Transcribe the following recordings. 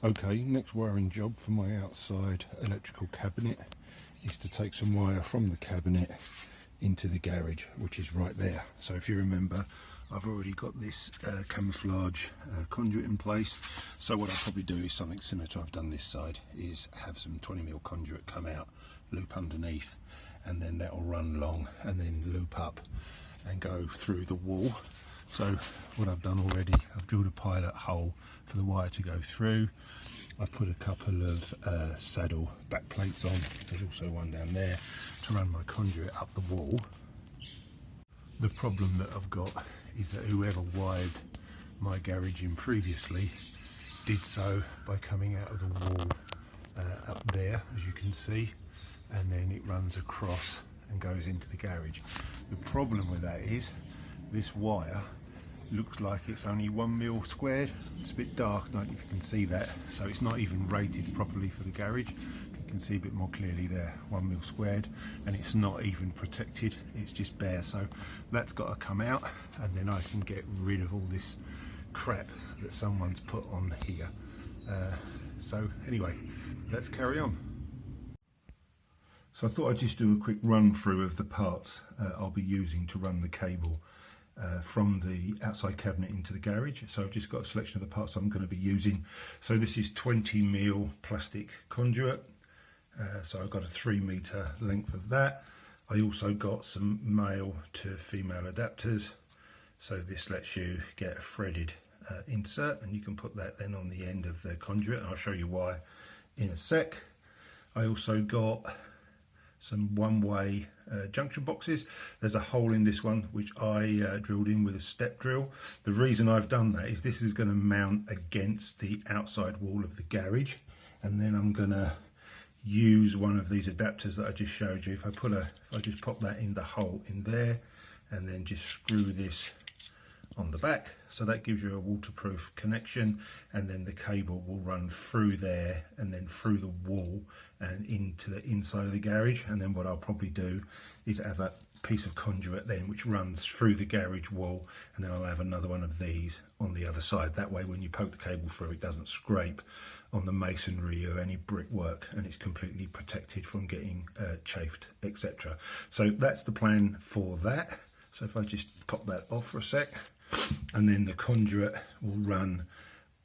Okay, next wiring job for my outside electrical cabinet is to take some wire from the cabinet into the garage, which is right there. So if you remember, I've already got this camouflage conduit in place. So what I'll probably do is something similar to what I've done this side, is have some 20mm conduit come out, loop underneath, and then that will run long and then loop up and go through the wall. So what I've done already, I've drilled a pilot hole for the wire to go through. I've put a couple of saddle back plates on. There's also one down there to run my conduit up the wall. The problem that I've got is that whoever wired my garage in previously did so by coming out of the wall up there, as you can see, and then it runs across and goes into the garage. The problem with that is this wire looks like it's only 1mm squared. It's a bit dark, I don't know if you can see that, so it's not even rated properly for the garage. You can see a bit more clearly there, 1mm squared, and it's not even protected, it's just bare. So that's got to come out, and then I can get rid of all this crap that someone's put on here. So anyway, let's carry on. So I thought I'd just do a quick run through of the parts I'll be using to run the cable from the outside cabinet into the garage. So I've just got a selection of the parts I'm going to be using. So this is 20mm plastic conduit, so I've got a 3 meter length of that. I also got some male to female adapters, so this lets you get a threaded insert, and you can put that then on the end of the conduit, and I'll show you why in a sec. I also got some one-way junction boxes. There's a hole in this one which I drilled in with a step drill. The reason I've done that is this is going to mount against the outside wall of the garage, and then I'm going to use one of these adapters that I just showed you. If I just pop that in the hole in there and then just screw this on the back, so that gives you a waterproof connection, and then the cable will run through there and then through the wall and into the inside of the garage. And then what I'll probably do is have a piece of conduit then which runs through the garage wall, and then I'll have another one of these on the other side. That way when you poke the cable through, it doesn't scrape on the masonry or any brickwork, and it's completely protected from getting chafed, etc. So that's the plan for that. So if I just pop that off for a sec, and then the conduit will run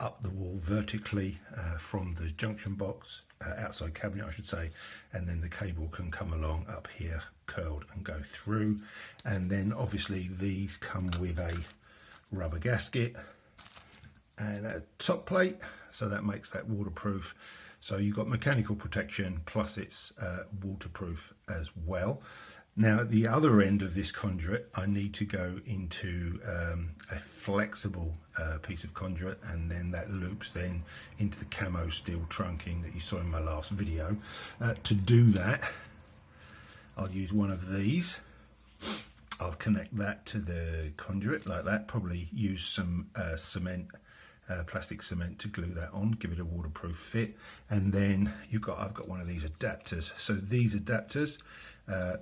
up the wall vertically from the junction box, outside cabinet I should say, and then the cable can come along up here curled and go through. And then obviously these come with a rubber gasket and a top plate, so that makes that waterproof. So you've got mechanical protection plus it's waterproof as well. Now at the other end of this conduit I need to go into a flexible piece of conduit, and then that loops then into the camo steel trunking that you saw in my last video. To do that I'll use one of these. I'll connect that to the conduit like that, probably use some cement, plastic cement to glue that on, give it a waterproof fit. And then I've got one of these adapters. So these adapters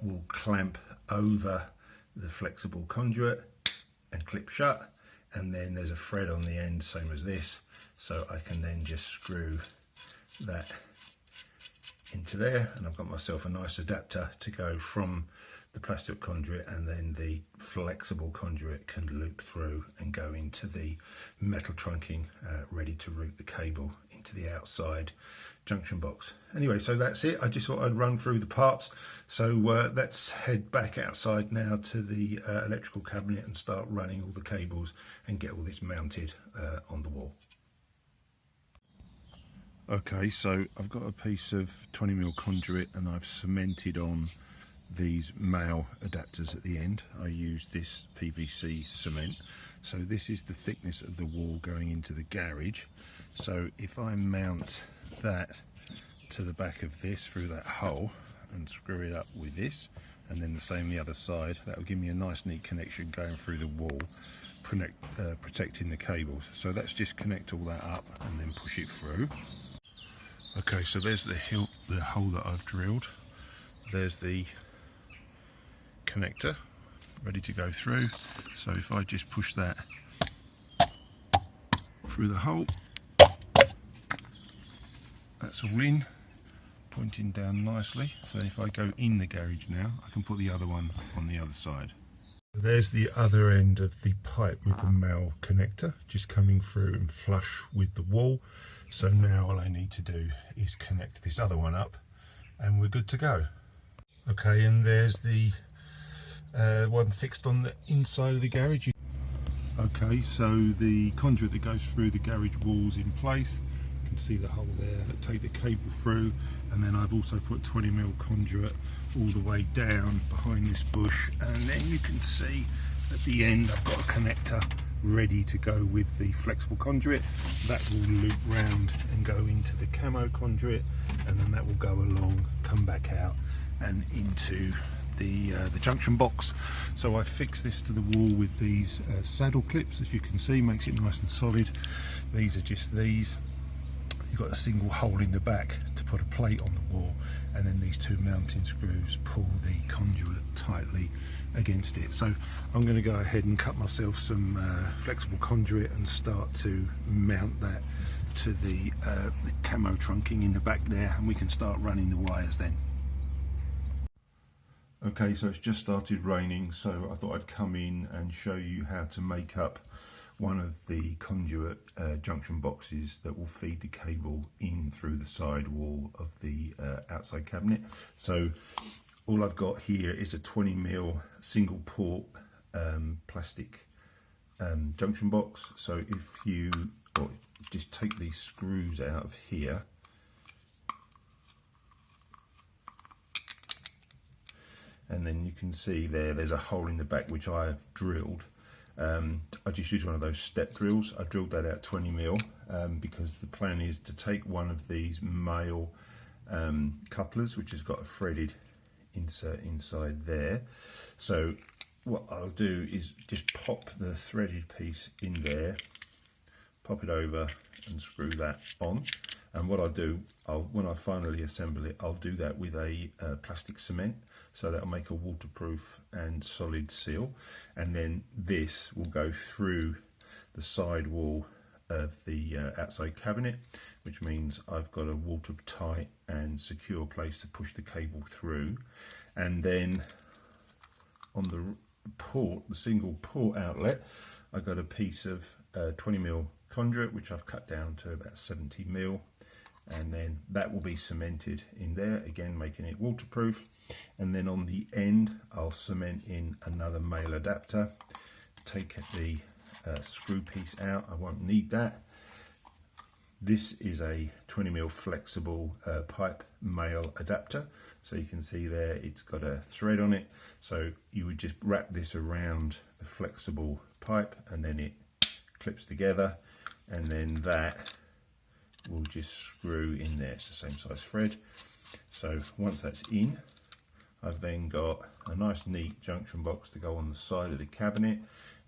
will clamp over the flexible conduit and clip shut, and then there's a thread on the end same as this, so I can then just screw that into there, and I've got myself a nice adapter to go from the plastic conduit, and then the flexible conduit can loop through and go into the metal trunking, ready to route the cable into the outside junction box. Anyway, so that's it. I just thought I'd run through the parts. So let's head back outside now to the electrical cabinet and start running all the cables and get all this mounted on the wall. Okay, so I've got a piece of 20mm conduit and I've cemented on these male adapters at the end. I used this PVC cement. So this is the thickness of the wall going into the garage. So if I mount that to the back of this through that hole and screw it up with this, and then the same the other side, that will give me a nice neat connection going through the wall, protecting the cables. So let's just connect all that up and then push it through. Okay, so there's the hole that I've drilled. There's the connector ready to go through. So if I just push that through the hole, that's all in, pointing down nicely. So if I go in the garage now, I can put the other one on the other side. There's the other end of the pipe with the male connector just coming through and flush with the wall. So now all I need to do is connect this other one up and we're good to go. Okay, and there's the one fixed on the inside of the garage. Okay, so the conduit that goes through the garage wall's in place. You can see the hole there that take the cable through, and then I've also put 20mm conduit all the way down behind this bush, and then you can see at the end I've got a connector ready to go with the flexible conduit. That will loop round and go into the camo conduit, and then that will go along, come back out and into the junction box. So I fixed this to the wall with these saddle clips, as you can see, makes it nice and solid. These are just these. You've got a single hole in the back to put a plate on the wall, and then these two mounting screws pull the conduit tightly against it. So I'm going to go ahead and cut myself some flexible conduit and start to mount that to the camo trunking in the back there, and we can start running the wires then. Okay, so it's just started raining, so I thought I'd come in and show you how to make up one of the conduit junction boxes that will feed the cable in through the side wall of the outside cabinet. So all I've got here is a 20mm single port plastic junction box. So if you just take these screws out of here, and then you can see there's a hole in the back which I have drilled. I just use one of those step drills. I drilled that out 20mm because the plan is to take one of these male couplers, which has got a threaded insert inside there. So what I'll do is just pop the threaded piece in there, pop it over and screw that on. And what I'll do, when I finally assemble it, I'll do that with a plastic cement, so that'll make a waterproof and solid seal. And then this will go through the side wall of the outside cabinet, which means I've got a watertight and secure place to push the cable through. And then on the port, the single port outlet, I got a piece of 20mm conduit, which I've cut down to about 70mm, and then that will be cemented in there, again making it waterproof. And then on the end I'll cement in another male adapter, take the screw piece out, I won't need that. This is a 20mm flexible pipe male adapter, so you can see there it's got a thread on it, so you would just wrap this around the flexible pipe and then it clips together, and then that will just screw in there. It's the same size thread. So once that's in, I've then got a nice neat junction box to go on the side of the cabinet,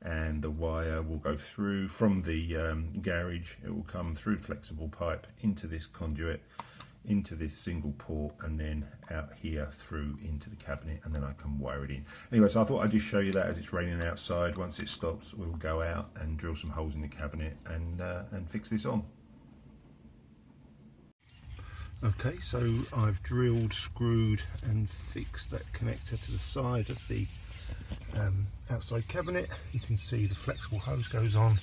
and the wire will go through from the garage. It will come through flexible pipe into this conduit, into this single port, and then out here through into the cabinet, and then I can wire it in. Anyway, so I thought I'd just show you that as it's raining outside. Once it stops, we'll go out and drill some holes in the cabinet and fix this on. Okay, so I've drilled, screwed and fixed that connector to the side of the outside cabinet. You can see the flexible hose goes on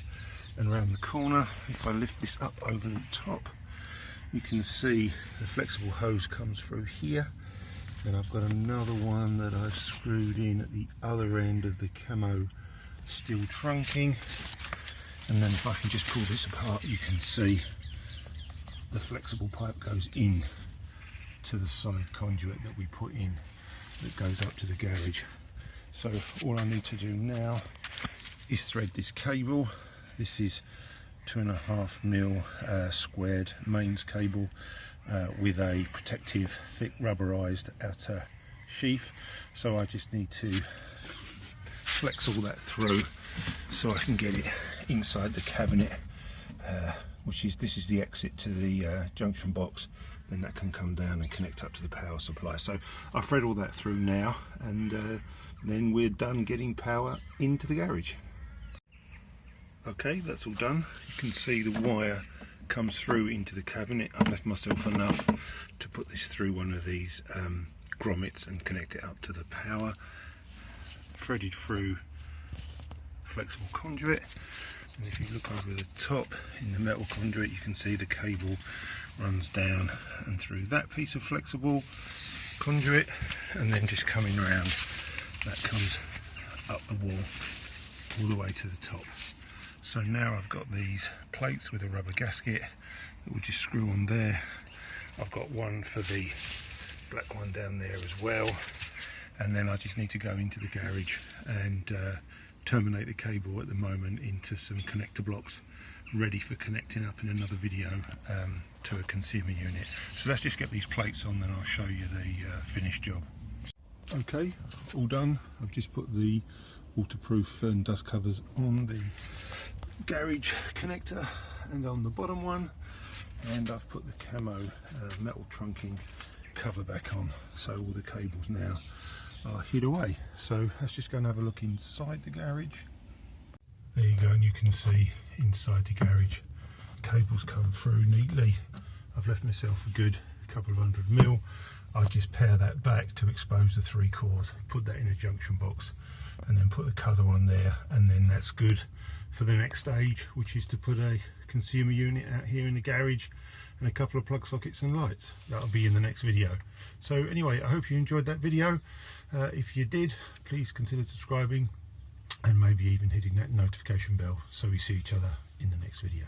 and around the corner. If I lift this up over the top, you can see the flexible hose comes through here. Then I've got another one that I've screwed in at the other end of the camo steel trunking. And then if I can just pull this apart, you can see the flexible pipe goes in to the side conduit that we put in that goes up to the garage. So all I need to do now is thread this cable. This is 2.5mm squared mains cable with a protective thick rubberized outer sheath. So I just need to flex all that through so I can get it inside the cabinet, this is the exit to the junction box. Then that can come down and connect up to the power supply. So I thread all that through now, and then we're done getting power into the garage. Okay, that's all done. You can see the wire comes through into the cabinet. I've left myself enough to put this through one of these grommets and connect it up to the power. Threaded through flexible conduit, and if you look over the top in the metal conduit, you can see the cable runs down and through that piece of flexible conduit, and then just coming around, that comes up the wall all the way to the top. So now I've got these plates with a rubber gasket that will just screw on there. I've got one for the black one down there as well, and then I just need to go into the garage and terminate the cable at the moment into some connector blocks ready for connecting up in another video to a consumer unit. So let's just get these plates on, then I'll show you the finished job. Okay, all done. I've just put the waterproof and dust covers on the garage connector and on the bottom one, and I've put the camo metal trunking cover back on, so all the cables now are hid away. So let's just go and have a look inside the garage. There you go, and you can see inside the garage cables come through neatly. I've left myself a good couple of 100mm. I just pair that back to expose the 3 cores, put that in a junction box, and then put the cover on there, and then that's good for the next stage, which is to put a consumer unit out here in the garage and a couple of plug sockets and lights. That'll be in the next video. So anyway, I hope you enjoyed that video. If you did, please consider subscribing and maybe even hitting that notification bell so we see each other in the next video.